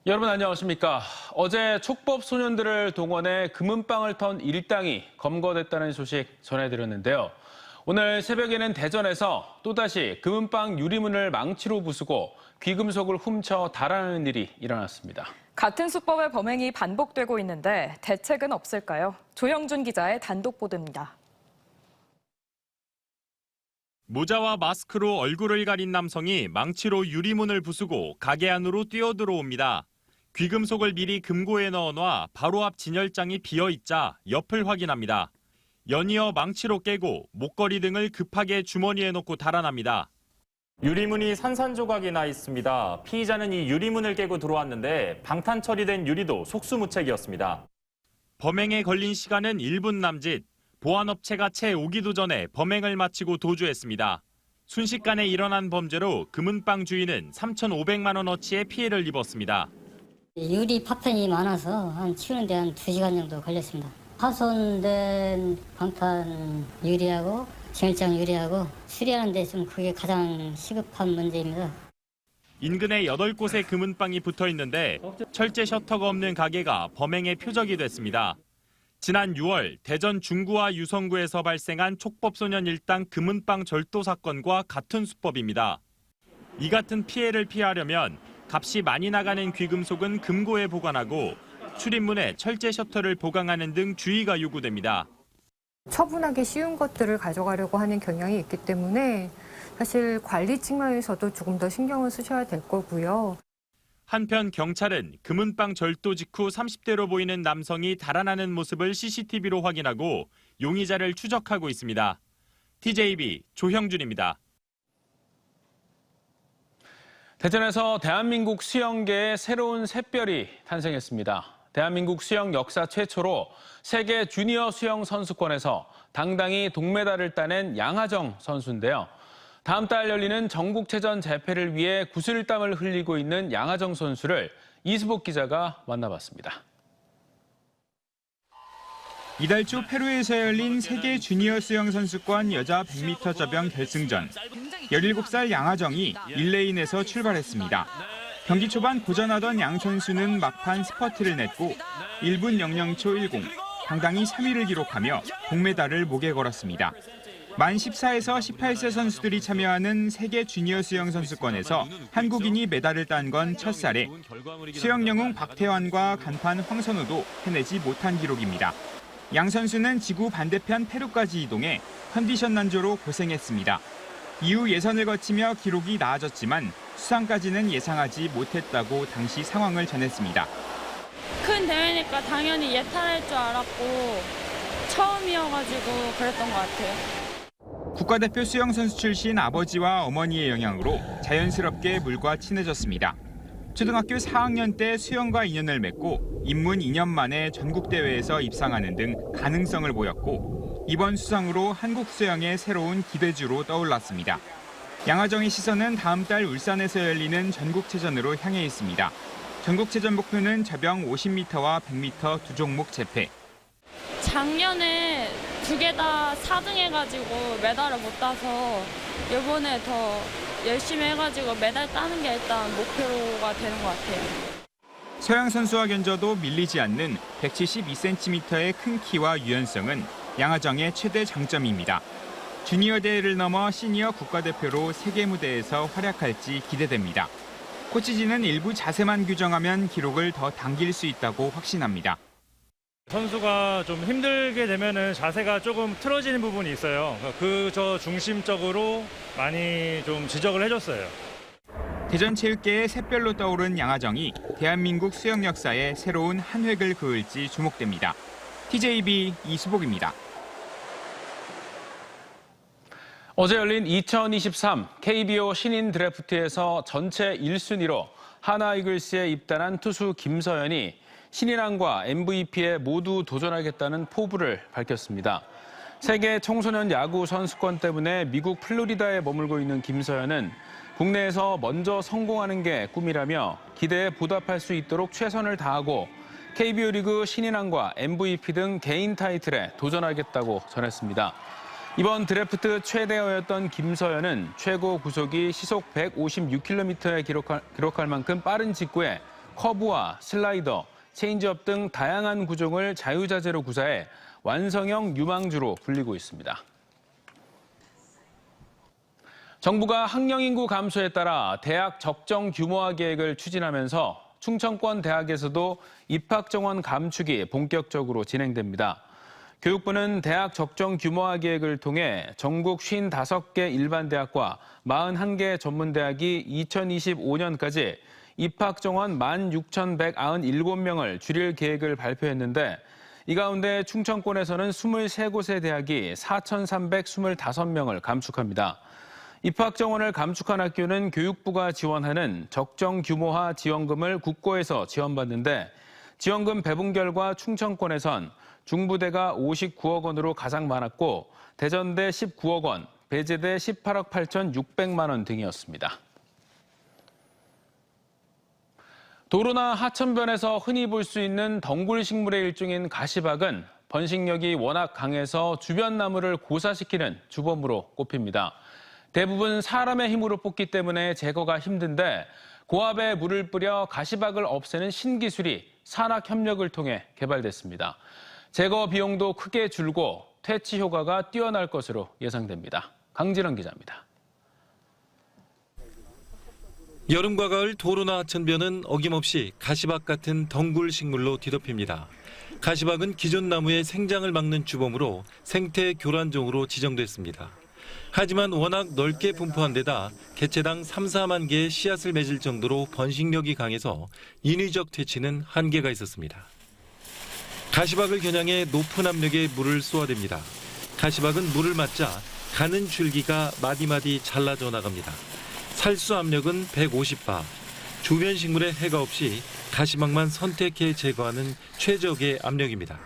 여러분 안녕하십니까? 어제 촉법 소년들을 동원해 금은방을 턴 일당이 검거됐다는 소식 전해드렸는데요. 오늘 새벽에는 대전에서 또다시 금은방 유리문을 망치로 부수고 귀금속을 훔쳐 달아나는 일이 일어났습니다. 같은 수법의 범행이 반복되고 있는데 대책은 없을까요? 조형준 기자의 단독 보도입니다. 모자와 마스크로 얼굴을 가린 남성이 망치로 유리문을 부수고 가게 안으로 뛰어들어옵니다. 귀금속을 미리 금고에 넣어놔 바로 앞 진열장이 비어있자 옆을 확인합니다. 연이어 망치로 깨고 목걸이 등을 급하게 주머니에 넣고 달아납니다. 유리문이 산산조각이 나 있습니다. 피의자는 이 유리문을 깨고 들어왔는데 방탄 처리된 유리도 속수무책이었습니다. 범행에 걸린 시간은 1분 남짓. 보안업체가 채 오기도 전에 범행을 마치고 도주했습니다. 순식간에 일어난 범죄로 금은방 주인은 3,500만 원어치의 피해를 입었습니다. 유리 파편이 많아서 치우는데 한 2시간 정도 걸렸습니다. 파손된 방탄 유리하고 진열장 유리하고 수리하는데 좀 그게 가장 시급한 문제입니다. 인근에 8곳의 금은방이 붙어 있는데 철제 셔터가 없는 가게가 범행의 표적이 됐습니다. 지난 6월 대전 중구와 유성구에서 발생한 촉법소년 일당 금은방 절도 사건과 같은 수법입니다. 이 같은 피해를 피하려면 값이 많이 나가는 귀금속은 금고에 보관하고 출입문에 철제 셔터를 보강하는 등 주의가 요구됩니다. 처분하기 쉬운 것들을 가져가려고 하는 경향이 있기 때문에 사실 관리 측면에서도 조금 더 신경을 쓰셔야 될 거고요. 한편 경찰은 금은방 절도 직후 30대로 보이는 남성이 달아나는 모습을 CCTV로 확인하고 용의자를 추적하고 있습니다. TJB 조형준입니다. 대전에서 대한민국 수영계의 새로운 샛별이 탄생했습니다. 대한민국 수영 역사 최초로 세계 주니어 수영 선수권에서 당당히 동메달을 따낸 양하정 선수인데요. 다음 달 열리는 전국체전 재패를 위해 구슬땀을 흘리고 있는 양하정 선수를 이수복 기자가 만나봤습니다. 이달 초 페루에서 열린 세계 주니어 수영 선수권 여자 100m 접영 결승전. 17살 양하정이 1레인에서 출발했습니다. 경기 초반 고전하던 양 선수는 막판 스퍼트를 냈고 1분 00초 10, 당당히 3위를 기록하며 동메달을 목에 걸었습니다. 만 14에서 18세 선수들이 참여하는 세계 주니어 수영 선수권에서 한국인이 메달을 딴 건 첫 사례. 수영 영웅 박태환과 간판 황선우도 해내지 못한 기록입니다. 양 선수는 지구 반대편 페루까지 이동해 컨디션 난조로 고생했습니다. 이후 예선을 거치며 기록이 나아졌지만 수상까지는 예상하지 못했다고 당시 상황을 전했습니다. 큰 대회니까 당연히 예탈할 줄 알았고 처음이어가지고 그랬던 것 같아요. 국가대표 수영선수 출신 아버지와 어머니의 영향으로 자연스럽게 물과 친해졌습니다. 초등학교 4학년 때 수영과 인연을 맺고 입문 2년 만에 전국대회에서 입상하는 등 가능성을 보였고 이번 수상으로 한국 수영의 새로운 기대주로 떠올랐습니다. 양하정의 시선은 다음 달 울산에서 열리는 전국체전으로 향해 있습니다. 전국체전 목표는 접영 50m와 100m 두 종목 재패. 작년에 2개 다 4등 해가지고 메달을 못 따서 이번에 더 열심히 해가지고 메달 따는 게 일단 목표가 되는 것 같아요. 서양 선수와 견져도 밀리지 않는 172cm의 큰 키와 유연성은 양하정의 최대 장점입니다. 주니어 대회를 넘어 시니어 국가대표로 세계 무대에서 활약할지 기대됩니다. 코치진은 일부 자세만 규정하면 기록을 더 당길 수 있다고 확신합니다. 선수가 좀 힘들게 되면은 자세가 조금 틀어지는 부분이 있어요. 저 중심적으로 많이 좀 지적을 해줬어요. 대전체육계의 샛별로 떠오른 양하정이 대한민국 수영 역사에 새로운 한 획을 그을지 주목됩니다. TJB 이수복입니다. 어제 열린 2023 KBO 신인 드래프트에서 전체 1순위로 하나 이글스에 입단한 투수 김서현이 신인왕과 MVP에 모두 도전하겠다는 포부를 밝혔습니다. 세계 청소년 야구 선수권 때문에 미국 플로리다에 머물고 있는 김서현은 국내에서 먼저 성공하는 게 꿈이라며 기대에 보답할 수 있도록 최선을 다하고 KBO 리그 신인왕과 MVP 등 개인 타이틀에 도전하겠다고 전했습니다. 이번 드래프트 최대어였던 김서현은 최고 구속이 시속 156km에 기록할 만큼 빠른 직구에 커브와 슬라이더, 체인지업 등 다양한 구종을 자유자재로 구사해 완성형 유망주로 불리고 있습니다. 정부가 학령 인구 감소에 따라 대학 적정 규모화 계획을 추진하면서 충청권 대학에서도 입학 정원 감축이 본격적으로 진행됩니다. 교육부는 대학 적정 규모화 계획을 통해 전국 55개 일반 대학과 41개 전문 대학이 2025년까지 입학 정원 16,197명을 줄일 계획을 발표했는데 이 가운데 충청권에서는 23곳의 대학이 4,325명을 감축합니다. 입학 정원을 감축한 학교는 교육부가 지원하는 적정 규모화 지원금을 국고에서 지원받는데 지원금 배분 결과 충청권에선 중부대가 59억 원으로 가장 많았고 대전대 19억 원, 배재대 18억 8,600만 원 등이었습니다. 도로나 하천변에서 흔히 볼 수 있는 덩굴 식물의 일종인 가시박은 번식력이 워낙 강해서 주변 나무를 고사시키는 주범으로 꼽힙니다. 대부분 사람의 힘으로 뽑기 때문에 제거가 힘든데 고압에 물을 뿌려 가시박을 없애는 신기술이 산학협력을 통해 개발됐습니다. 제거 비용도 크게 줄고 퇴치 효과가 뛰어날 것으로 예상됩니다. 강진원 기자입니다. 여름과 가을 도로나 하천변은 어김없이 가시박 같은 덩굴 식물로 뒤덮입니다. 가시박은 기존 나무의 생장을 막는 주범으로 생태 교란종으로 지정됐습니다. 하지만 워낙 넓게 분포한 데다 개체당 3, 4만 개의 씨앗을 맺을 정도로 번식력이 강해서 인위적 퇴치는 한계가 있었습니다. 가시박을 겨냥해 높은 압력의 물을 쏘아댑니다. 가시박은 물을 맞자 가는 줄기가 마디마디 잘라져 나갑니다. 살수 압력은 150바. 주변 식물에 해가 없이 가시박만 선택해 제거하는 최적의 압력입니다.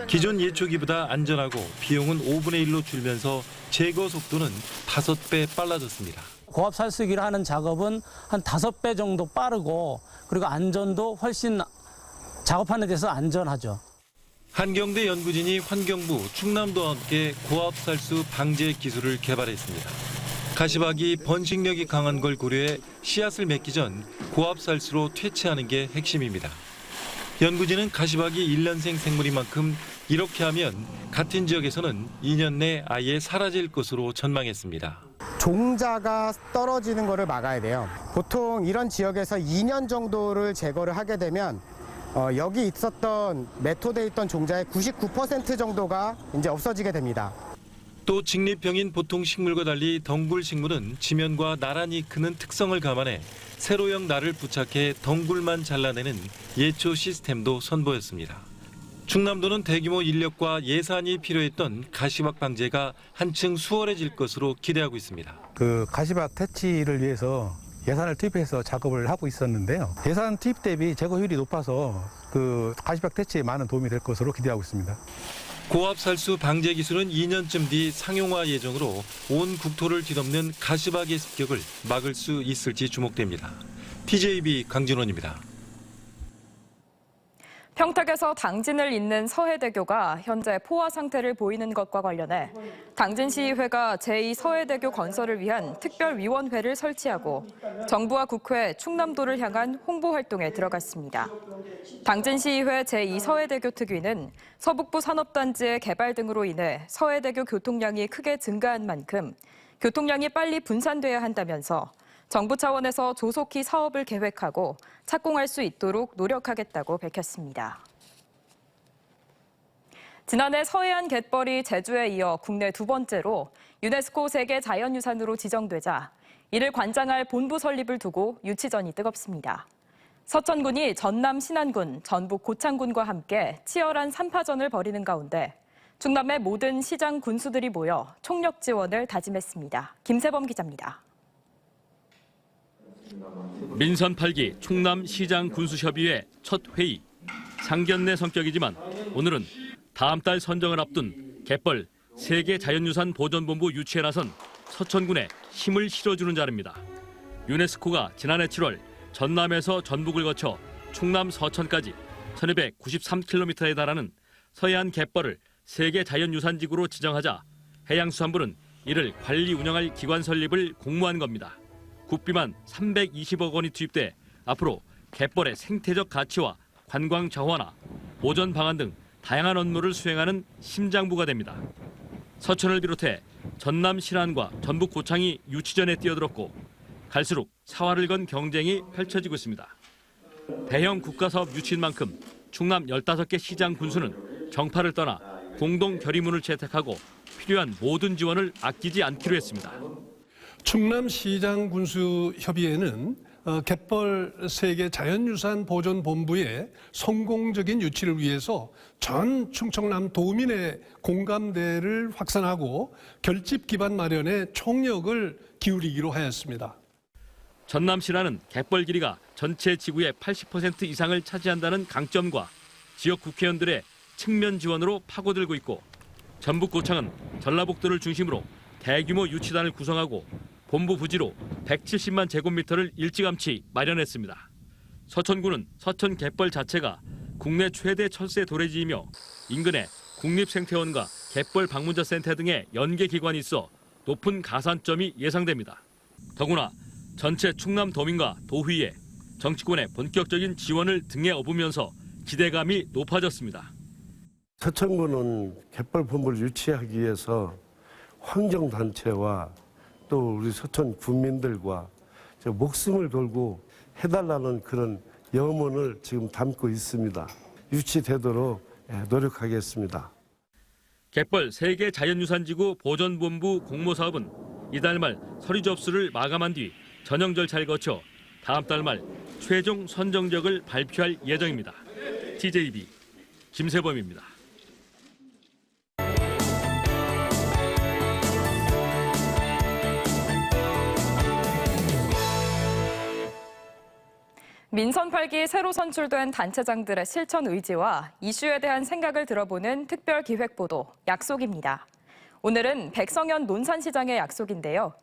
기존 예초기보다 안전하고 비용은 5분의 1로 줄면서 제거 속도는 5배 빨라졌습니다. 고압 살수기를 하는 작업은 한 5배 정도 빠르고 그리고 안전도 훨씬 작업하는 데서 안전하죠. 한경대 연구진이 환경부, 충남도와 함께 고압 살수 방제 기술을 개발했습니다. 가시박이 번식력이 강한 걸 고려해 씨앗을 맺기 전 고압 살수로 퇴치하는 게 핵심입니다. 연구진은 가시박이 1년생 생물인 만큼 이렇게 하면 같은 지역에서는 2년 내 아예 사라질 것으로 전망했습니다. 종자가 떨어지는 것을 막아야 돼요. 보통 이런 지역에서 2년 정도를 제거를 하게 되면 여기 있었던 매토돼 있던 종자의 99% 정도가 이제 없어지게 됩니다. 또 직립형인 보통 식물과 달리 덩굴 식물은 지면과 나란히 크는 특성을 감안해 세로형 날을 부착해 덩굴만 잘라내는 예초 시스템도 선보였습니다. 충남도는 대규모 인력과 예산이 필요했던 가시박 방제가 한층 수월해질 것으로 기대하고 있습니다. 그 가시박 퇴치를 위해서 예산을 투입해서 작업을 하고 있었는데요. 예산 투입 대비 제거율이 높아서 그 가시박 퇴치에 많은 도움이 될 것으로 기대하고 있습니다. 고압 살수 방제 기술은 2년쯤 뒤 상용화 예정으로 온 국토를 뒤덮는 가시박의 습격을 막을 수 있을지 주목됩니다. TJB 강진원입니다. 평택에서 당진을 잇는 서해대교가 현재 포화 상태를 보이는 것과 관련해 당진시의회가 제2서해대교 건설을 위한 특별위원회를 설치하고 정부와 국회, 충남도를 향한 홍보 활동에 들어갔습니다. 당진시의회 제2서해대교 특위는 서북부 산업단지의 개발 등으로 인해 서해대교 교통량이 크게 증가한 만큼 교통량이 빨리 분산돼야 한다면서 정부 차원에서 조속히 사업을 계획하고 착공할 수 있도록 노력하겠다고 밝혔습니다. 지난해 서해안 갯벌이 제주에 이어 국내 두 번째로 유네스코 세계 자연유산으로 지정되자 이를 관장할 본부 설립을 두고 유치전이 뜨겁습니다. 서천군이 전남 신안군, 전북 고창군과 함께 치열한 3파전을 벌이는 가운데 충남의 모든 시장 군수들이 모여 총력 지원을 다짐했습니다. 김세범 기자입니다. 민선 8기 충남 시장 군수협의회 첫 회의. 상견례 성격이지만 오늘은 다음 달 선정을 앞둔 갯벌 세계 자연유산 보존본부 유치에 나선 서천군에 힘을 실어주는 자리입니다. 유네스코가 지난해 7월 전남에서 전북을 거쳐 충남 서천까지 1293km에 달하는 서해안 갯벌을 세계 자연유산지구로 지정하자 해양수산부는 이를 관리 운영할 기관 설립을 공모한 겁니다. 국비만 320억 원이 투입돼 앞으로 갯벌의 생태적 가치와 관광 정화나 보전 방안 등 다양한 업무를 수행하는 심장부가 됩니다. 서천을 비롯해 전남 신안과 전북 고창이 유치전에 뛰어들었고 갈수록 사활을 건 경쟁이 펼쳐지고 있습니다. 대형 국가사업 유치인 만큼 충남 15개 시장 군수는 정파를 떠나 공동 결의문을 채택하고 필요한 모든 지원을 아끼지 않기로 했습니다. 충남시장군수협의회는 갯벌 세계 자연유산 보존본부의 성공적인 유치를 위해서 전 충청남 도민의 공감대를 확산하고 결집 기반 마련에 총력을 기울이기로 하였습니다. 전남 신안은 갯벌 길이가 전체 지구의 80% 이상을 차지한다는 강점과 지역 국회의원들의 측면 지원으로 파고들고 있고 전북 고창은 전라북도를 중심으로 대규모 유치단을 구성하고 본부 부지로 170만 제곱미터를 일찌감치 마련했습니다. 서천군은 서천 갯벌 자체가 국내 최대 철새 도래지이며 인근에 국립생태원과 갯벌 방문자 센터 등의 연계 기관이 있어 높은 가산점이 예상됩니다. 더구나 전체 충남 도민과 도의회, 정치권의 본격적인 지원을 등에 업으면서 기대감이 높아졌습니다. 서천군은 갯벌 본부를 유치하기 위해서 환경단체와 또 우리 서천 군민들과 목숨을 걸고 해달라는 그런 염원을 지금 담고 있습니다. 유치되도록 노력하겠습니다. 갯벌 세계 자연유산지구 보존본부 공모사업은 이달 말 서류 접수를 마감한 뒤 전형 절차를 거쳐 다음 달 말 최종 선정적을 발표할 예정입니다. TJB 김세범입니다. 민선 8기 새로 선출된 단체장들의 실천 의지와 이슈에 대한 생각을 들어보는 특별 기획보도 약속입니다. 오늘은 백성현 논산시장의 약속인데요.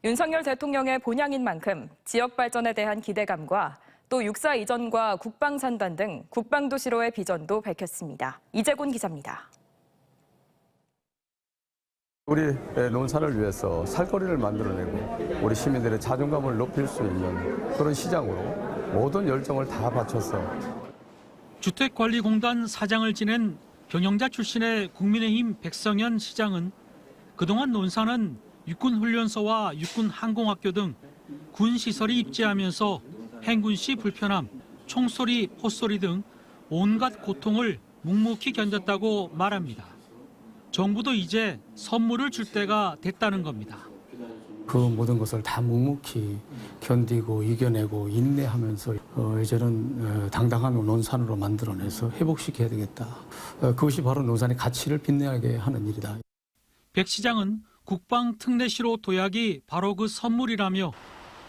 윤석열 대통령의 본향인 만큼 지역 발전에 대한 기대감과 또 육사 이전과 국방산단 등 국방도시로의 비전도 밝혔습니다. 이재곤 기자입니다. 우리 논산을 위해서 살거리를 만들어내고 우리 시민들의 자존감을 높일 수 있는 그런 시장으로 모든 열정을 다 바쳐서 주택관리공단 사장을 지낸 경영자 출신의 국민의힘 백성현 시장은 그동안 논산은 육군훈련소와 육군항공학교 등 군시설이 입지하면서 행군시 불편함, 총소리, 포소리 등 온갖 고통을 묵묵히 견뎠다고 말합니다. 정부도 이제 선물을 줄 때가 됐다는 겁니다. 그 모든 것을 다 묵묵히 견디고 이겨내고 인내하면서 이제는 당당한 논산으로 만들어내서 회복시켜야 되겠다. 그것이 바로 논산의 가치를 빛내게 하는 일이다. 백 시장은 국방 특례시로 도약이 바로 그 선물이라며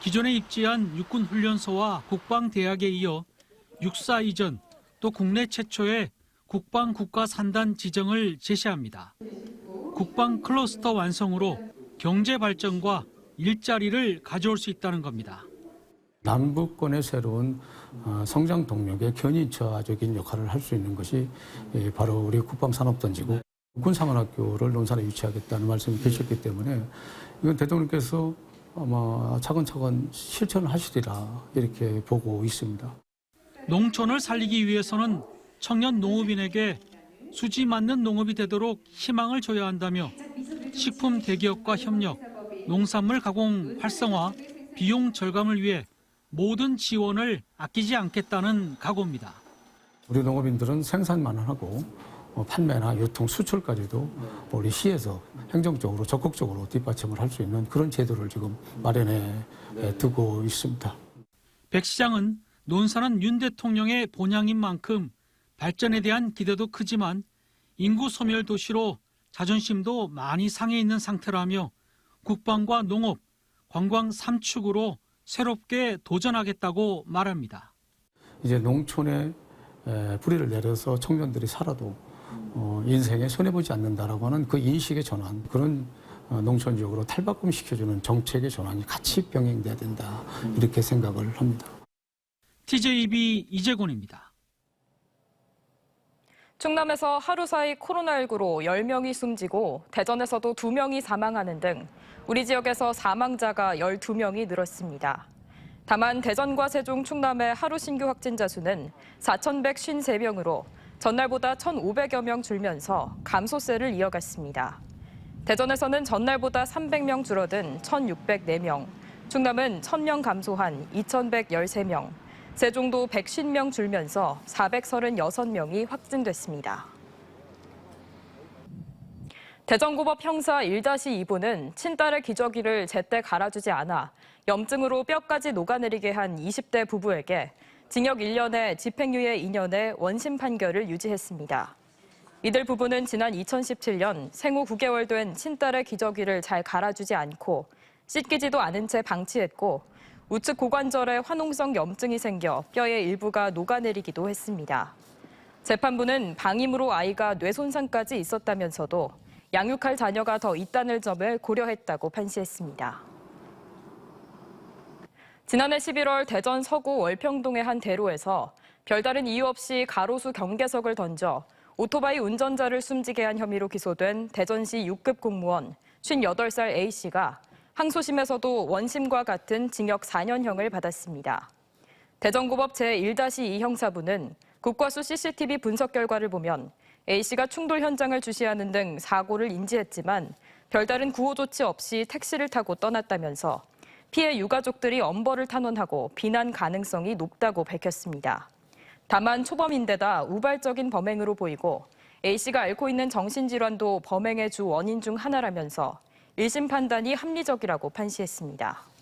기존에 입지한 육군훈련소와 국방대학에 이어 육사 이전 또 국내 최초의 국방국가산단 지정을 제시합니다. 국방 클러스터 완성으로 경제 발전과 일자리를 가져올 수 있다는 겁니다. 남북권의 새로운 성장 동력의 견인처적인 역할을 할 수 있는 것이 바로 우리 국방산업단지고 군사관학교를 논산에 유치하겠다는 말씀이 계셨기 때문에 이건 대통령께서 아마 차근차근 실천을 하시리라 이렇게 보고 있습니다. 농촌을 살리기 위해서는 청년 농업인에게 수지 맞는 농업이 되도록 희망을 줘야 한다며 식품 대기업과 협력, 농산물 가공 활성화, 비용 절감을 위해 모든 지원을 아끼지 않겠다는 각오입니다. 우리 농업인들은 생산만 하고 판매나 유통, 수출까지도 우리 시에서 행정적으로 적극적으로 뒷받침을 할 수 있는 그런 제도를 지금 마련해 두고 있습니다. 백 시장은 논산은 윤 대통령의 본향인 만큼 발전에 대한 기대도 크지만 인구 소멸 도시로 자존심도 많이 상해 있는 상태라며 국방과 농업, 관광 3축으로 새롭게 도전하겠다고 말합니다. 이제 농촌에 뿌리를 내려서 청년들이 살아도 인생에 손해보지 않는다라고 하는 그 인식의 전환, 그런 농촌 지역으로 탈바꿈시켜주는 정책의 전환이 같이 병행돼야 된다 이렇게 생각을 합니다. TJB 이재곤입니다. 충남에서 하루 사이 코로나19로 10명이 숨지고 대전에서도 2명이 사망하는 등 우리 지역에서 사망자가 12명이 늘었습니다. 다만 대전과 세종, 충남의 하루 신규 확진자 수는 4,153명으로 전날보다 1,500여 명 줄면서 감소세를 이어갔습니다. 대전에서는 전날보다 300명 줄어든 1,604명, 충남은 1,000명 감소한 2,113명, 세종도 150명 줄면서 436명이 확진됐습니다. 대전고법 형사 1-2부는 친딸의 기저귀를 제때 갈아주지 않아 염증으로 뼈까지 녹아내리게 한 20대 부부에게 징역 1년에 집행유예 2년의 원심 판결을 유지했습니다. 이들 부부는 지난 2017년 생후 9개월 된 친딸의 기저귀를 잘 갈아주지 않고 씻기지도 않은 채 방치했고 우측 고관절에 화농성 염증이 생겨 뼈의 일부가 녹아내리기도 했습니다. 재판부는 방임으로 아이가 뇌 손상까지 있었다면서도 양육할 자녀가 더 있다는 점을 고려했다고 판시했습니다. 지난해 11월 대전 서구 월평동의 한 대로에서 별다른 이유 없이 가로수 경계석을 던져 오토바이 운전자를 숨지게 한 혐의로 기소된 대전시 6급 공무원 58살 A씨가 항소심에서도 원심과 같은 징역 4년형을 받았습니다. 대전고법 제1-2 형사부는 국과수 CCTV 분석 결과를 보면 A씨가 충돌 현장을 주시하는 등 사고를 인지했지만 별다른 구호 조치 없이 택시를 타고 떠났다면서 피해 유가족들이 엄벌을 탄원하고 비난 가능성이 높다고 밝혔습니다. 다만 초범인데다 우발적인 범행으로 보이고 A씨가 앓고 있는 정신질환도 범행의 주 원인 중 하나라면서 1심 판단이 합리적이라고 판시했습니다.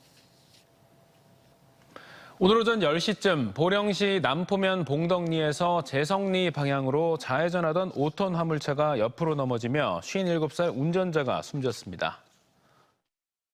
오늘 오전 10시쯤 보령시 남포면 봉덕리에서 재성리 방향으로 좌회전하던 5톤 화물차가 옆으로 넘어지며 57살 운전자가 숨졌습니다.